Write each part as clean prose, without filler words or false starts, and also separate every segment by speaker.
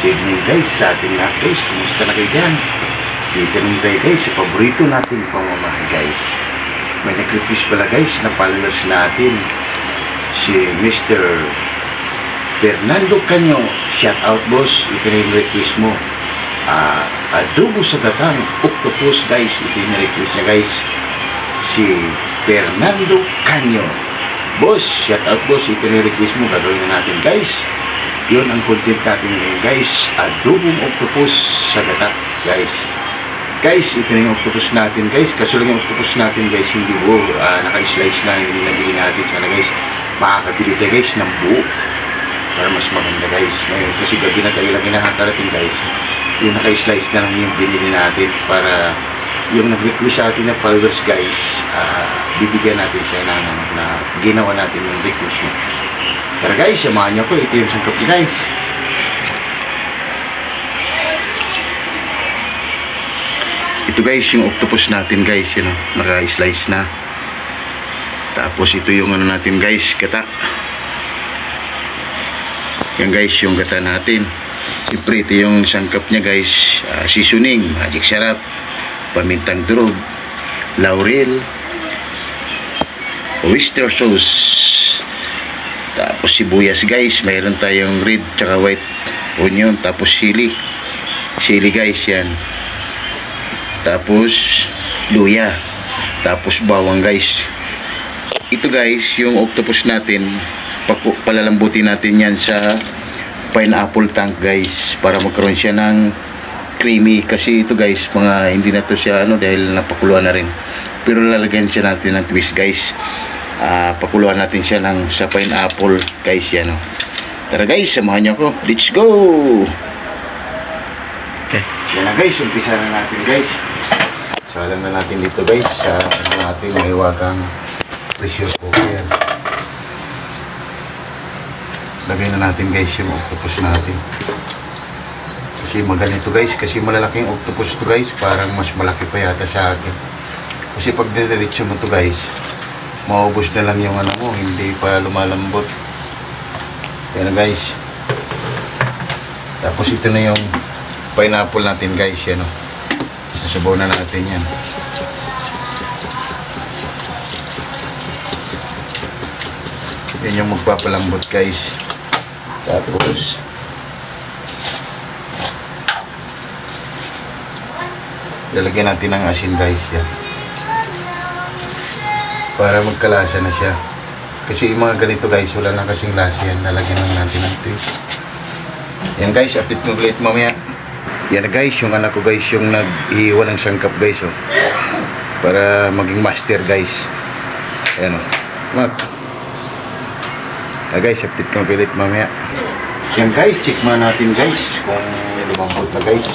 Speaker 1: Good evening guys sa ating lahat guys. Kumusta na kayo dyan? Dito naman tayo guys sa paborito natin pamamahay guys. May nag-request pala guys na followers natin, si Mr. Fernando Canyo. Shout out boss, ito na yung request mo. Adobo sa gatang octopus guys, ito yung request niya guys, si Fernando Canyo. Boss, shout out boss, ito na yung request mo. Gagawin na natin guys. Yun ang content natin ngayon guys, adobong octopus sa gata guys. Guys, ito na yung octopus natin guys. Kaso lang yung octopus natin guys, hindi buo, naka-slice na yung nabili natin. Sana guys, makakabili tayo guys ng buo para mas maganda guys. Ngayon, kasi gabi na tayo lagi nakakarating guys, yung naka-slice na lang yung binili natin para yung nag-request sa atin na followers guys, bibigyan natin siya na ginawa natin yung request niya. Pero guys, samahan niyo ko. Ito yung sangkap niya guys. Ito guys, yung octopus natin guys, yun, naka-slice na. Tapos ito yung ano natin guys, gata. Yan guys, yung gata natin. Siyempre, ito yung sangkap niya guys. Seasoning, magic sarap, pamintang durog, laurel, oyster sauce. Tapos sibuyas guys, mayroon tayong red tsaka white onion. Tapos sili guys, yan. Tapos luya. Tapos bawang guys. Ito guys, yung octopus natin, palalambutin natin yan sa pineapple tank guys, para magkaroon siya ng creamy. Kasi ito guys, mga hindi na to siya dahil napakuluan na rin. Pero lalagyan siya natin ng twist guys. Pakuluan natin siya sa pineapple guys, yan. Tara guys, samahan niyo ako. Let's go! Okay. Yan na guys, umpisa na natin guys. Salang na natin dito guys sa natin may wagang pressure cooker. Lagay na natin guys yung octopus natin. Kasi maganito guys, kasi malalaking octopus to guys, parang mas malaki pa yata sa akin. Kasi pag diretso mo to guys, maubos na lang yung mo, hindi pa lumalambot. Yan guys. Tapos ito na yung pineapple natin guys, yan. Sasabaw na natin yan. Yan yung magpapalambot guys. Tapos lalagyan natin ng asin guys, yan, para magkalasa na siya. Kasi yung mga ganito guys, wala na kasing lasa yan. Lalagyan lang natin ng twist. Yan guys, update ko ulit mamaya. Yan guys, yung anak ko guys, yung nag-iiwan ng sangkap guys, para maging master guys. Ayan guys, update ko ulit mamaya. Yan guys, check muna natin guys kung lumambot na guys.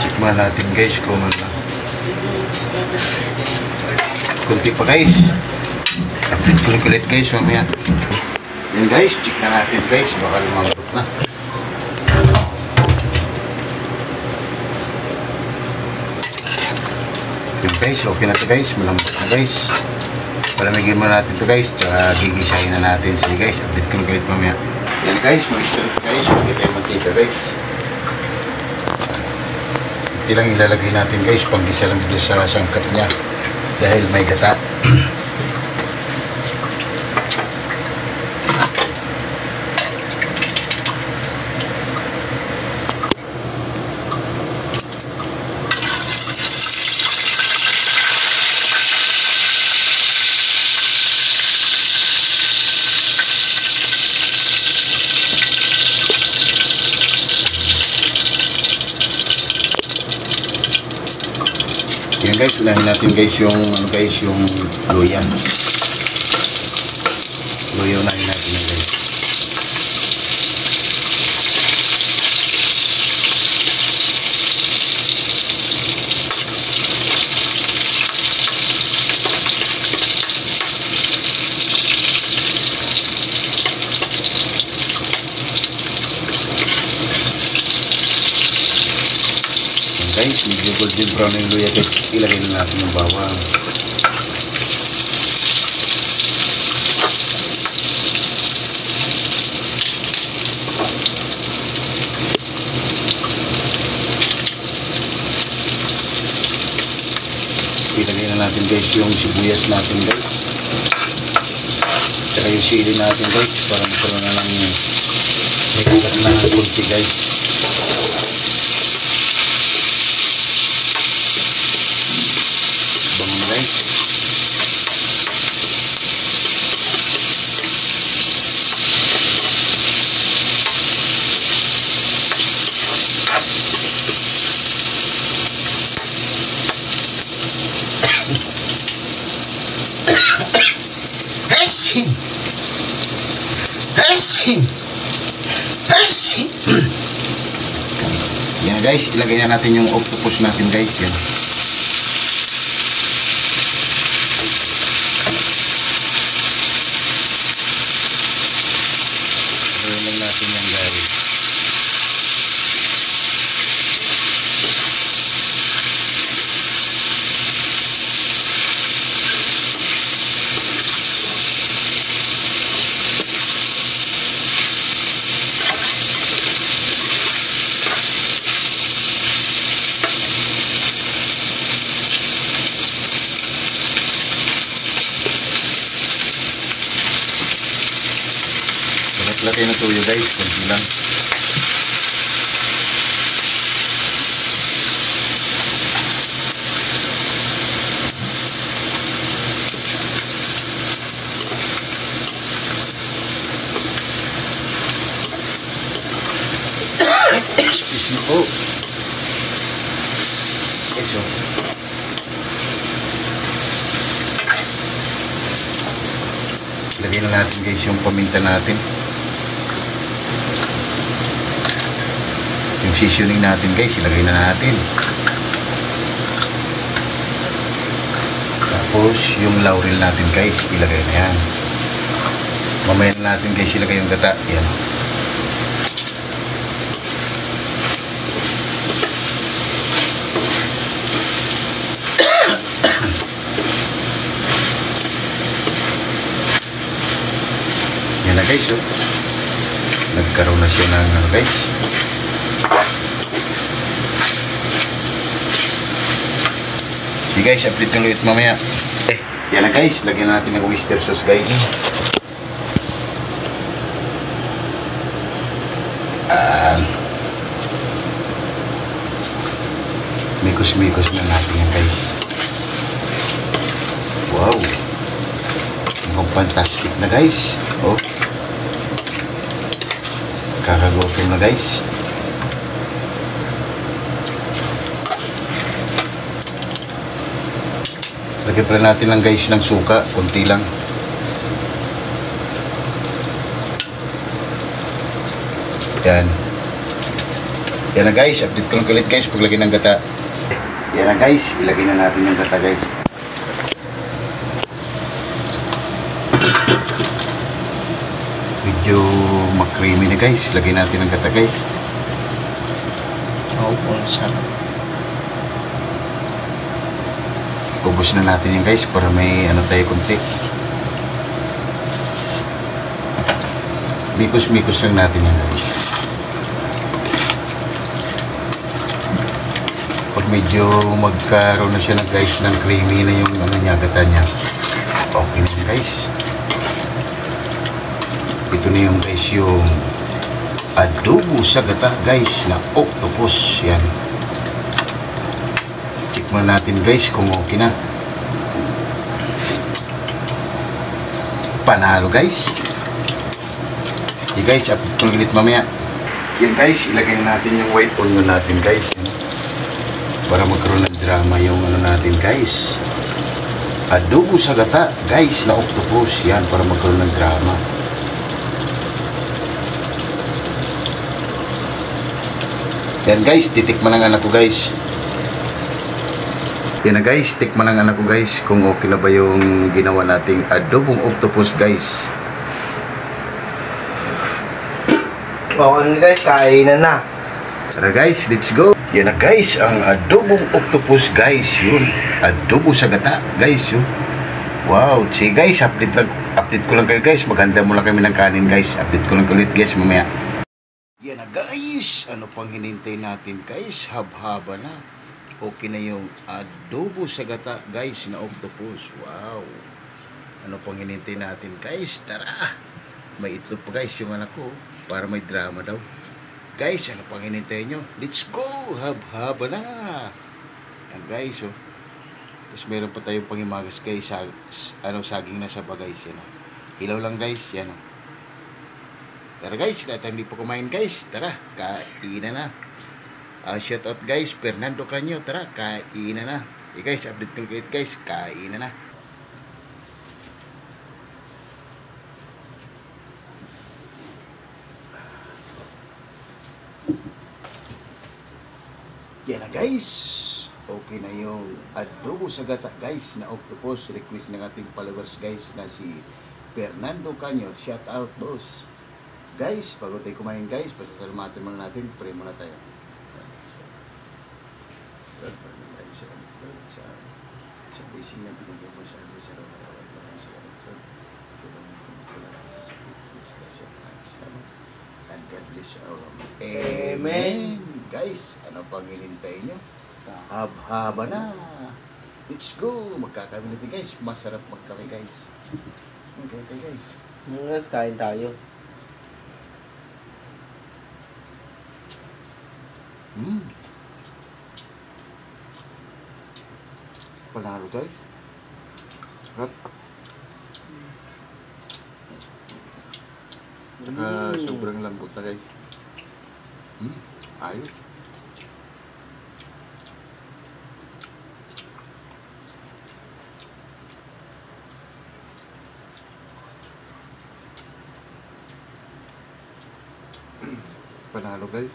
Speaker 1: Tikman natin guys kung kunti pa guys. Update ko ulit guys mamaya. Yan guys, check na natin guys, baka lumambot na. Yan guys, okay na to guys, malambot na guys. Palamigin muna natin to guys, tsaka gigisahin na natin. Sige guys, update ko ulit mamaya. Yan guys, mag-start guys, lagay tayo mantika guys. Ito lang ilalagay natin guys, pang-gisa lang dito sa sangkap niya dahil may gata. Yan guys, unahin natin guys yung luya. Luya unahin natin yan guys. Guys, medyo golden brown yung luya guys. Ilagay na natin yung bawang. natin guys yung sibuyas natin guys. Tsaka yung sili natin guys. Para magkaroon na lang may kagat na ng kunti guys. Bangon guys. Hessing! Hessing! Hessing! Yan guys, ilagay na natin yung octopus natin guys. Yan. Ilagay natin yan guys. Lagay na tuyo guys, konti lang. Excuse me po. Eso. Lagay na natin guys yung paminta natin. Yung seasoning natin guys, ilagay na natin. Tapos yung laurel natin guys, ilagay na yan. Mamaya na natin guys ilagay yung gata. Yan. Yan na guys, oh. Nagkaroon na siya ng guys. Sige guys, update ko ulit mamaya. Yan na guys, lagyan natin ng oyster sauce guys. Mikos-mikos na natin yan guys. Wow, mukhang fantastic na guys. Oh, kakagutom na guys. Lagyan pa natin lang guys ng suka, konti lang. Yan. Yan na guys, update ko lang ulit guys paglagay ng gata. Yan na guys, ilagay na natin yung gata guys. Medyo mag-creamy na guys, lagay natin ng gata guys.
Speaker 2: Oo po, sarap.
Speaker 1: Ubus na natin yan guys para may ano tayo konti. Mikos-mikos lang natin yan guys. Pag medyo magkaroon na siya ng guys ng creamy na yung ano niya, gata niya, okay na guys. Ito na yung guys yung adobo sa gata guys na octopus. Yan. Tikman natin guys kung okay na. Panalo guys. Okay guys, update ko ulit mamaya. Yan guys, ilagay na natin yung white onion natin guys. Para magkaroon ng drama yung ano natin guys. Adobo sa gata guys na octopus. Yan, para magkaroon ng drama. Yan guys, titikman ng anak ko guys. Yan na guys, tikman ng anak ko guys kung okay na ba yung ginawa nating adobong octopus guys.
Speaker 2: Okay guys, kainan na.
Speaker 1: Tara guys, let's go. Yan na guys, ang adobong octopus guys. Yun, adobo sa gata guys. Yun. Wow, sige guys, update ko lang kayo guys. Maganda mo lang kami ng kanin guys. Update ko lang ulit guys mamaya. Yan na guys, ano pang hinintay natin guys, habhaba na. Okay na yung adobo sa gata, guys, na octopus. Wow! Ano pang hinintay natin, guys? Tara! May itlog pa, guys, yung anak ko. Para may drama daw. Guys, ano pang hinintay nyo? Let's go! Hab-haba na! Yan, guys, oh. Tapos meron pa tayong pangimagas, guys. Saging na sa bagay, yan, oh. Hilaw lang, guys, yan, oh. Tara, guys, lahat hindi po kumain, guys. Tara, kainan na. Shout out, guys, Fernando Canyo. Tara, kainan na. Guys, update ko kayo, guys. Kainan na. Yan na, guys. Okay na yung adobo sa gata, guys, na octopus. Request ng ating followers, guys, na si Fernando Canyo. Shout out, boss. Guys, bago tayo kumain, guys, pasasalamatan muna natin. Pray muna tayo. Lord, maraming salamat, Lord, sa blessing na binigyan mo sa amin sa araw-araw. Maraming salamat, Lord. Tulong mo kung wala ka sa sakit. Disgrasya, maraming salamat. And God bless our Amen. Guys, ano pang hinintay nyo? Haba na. Let's go. Magkakami natin, guys. Masarap magkami, guys. Okay tayo, guys.
Speaker 2: Mas kain tayo.
Speaker 1: Panalo, guys. Sarap. Saka sobrang lambot na, guys. Ayos. Panalo, guys.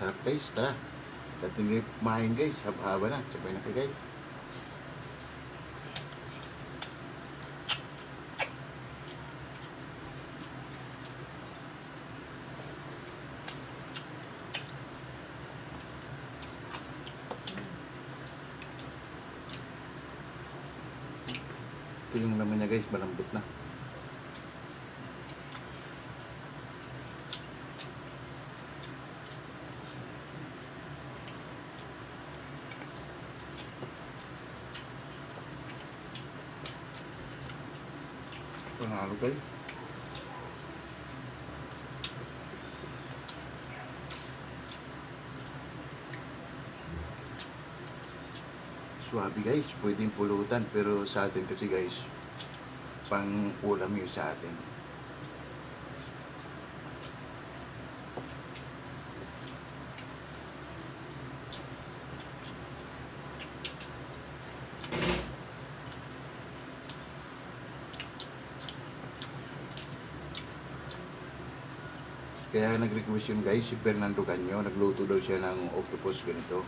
Speaker 1: Sarap, guys. Tara. Dating kayo kumain, guys. Haba-haba na. Sabay na kayo, guys. Ito yung laman niya, guys. Malambot na. Panalo, guys. Swabe, guys. Pwedeng pulutan. Pero sa atin kasi, guys, pang ulam yun sa atin. Kaya nag-request yun, guys, si Fernando Canyo. Nagluto daw siya ng octopus ganito.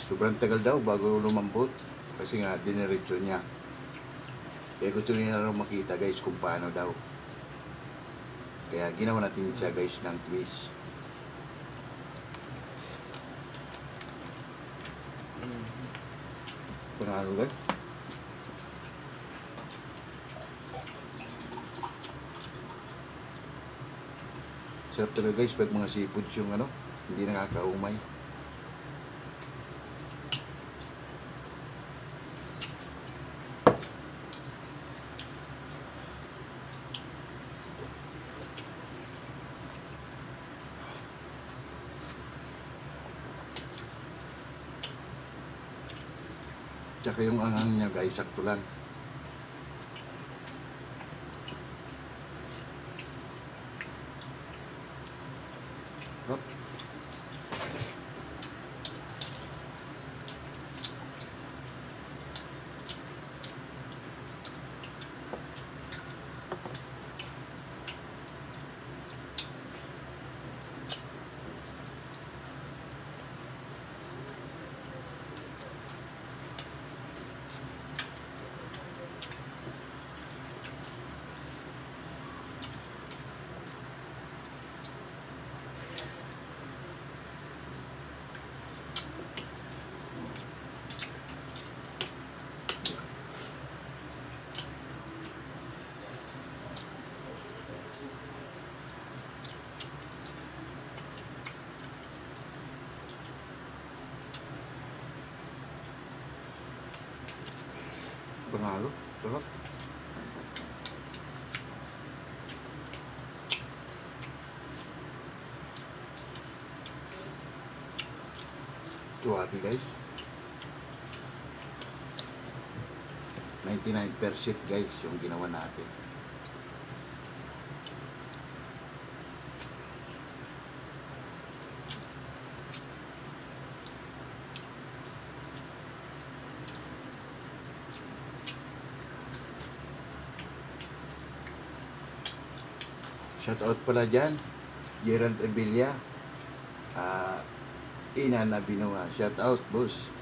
Speaker 1: Sobrang tagal daw bago lumambot. Kasi nga, diniretso niya. Kaya gusto niya na makita, guys, kung paano daw. Kaya ginawa natin siya, guys, ng twist. Panalo, guys. Sarap talaga, guys, pag mga seafood yung ano, hindi nakakaumay. Tsaka yung anghang niya, guys, sakto lang. Hop. Panalo. Sarap. Suwabi guys. 99% guys yung ginawa natin. Shout out pala dyan, Gerald Emilia, Ina na Binawa. Shout out, boss.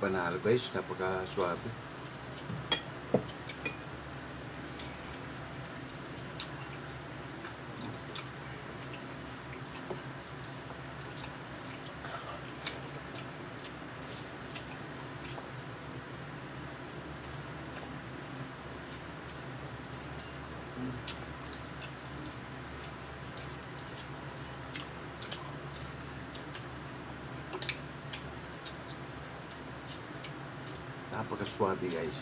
Speaker 1: Panalo guys, napaka-swabe. Napaka-swabe guys.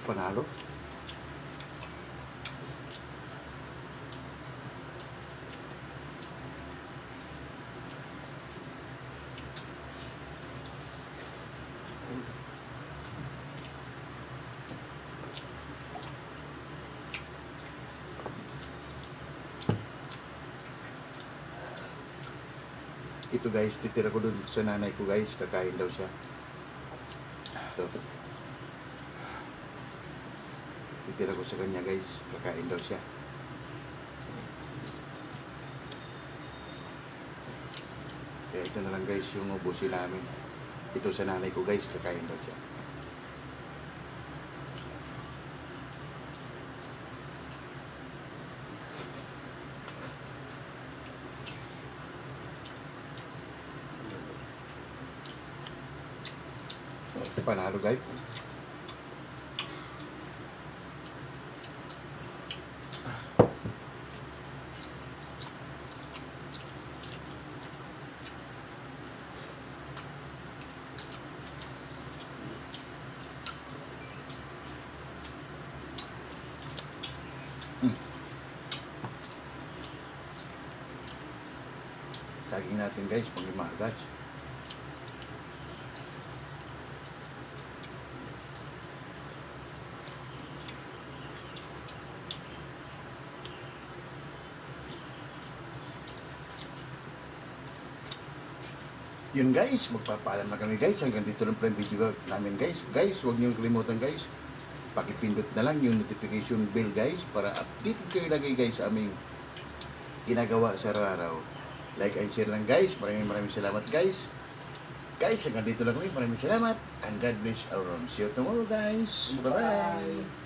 Speaker 1: Panalo. Ito guys, titira ko dun sa nanay ko guys, kakain daw siya. Ito. Titira ko sa kanya guys, kakain daw siya. Kaya ito na lang guys yung ubusin namin. Ito sa nanay ko guys, kakain daw siya. Panalo guys. Saging natin guys, pang-lima agad. Yun guys, magpapaalam na kami guys. Hanggang dito lang pala yung video namin guys. Guys, huwag niyong kalimutan guys, pakipindot na lang yung notification bell guys para update kayo lagi guys sa aming ginagawa sa araw-araw. Like and share lang guys. Maraming salamat guys. Guys, hanggang dito lang kami. Maraming salamat and God bless our own. See you tomorrow guys. Bye-bye.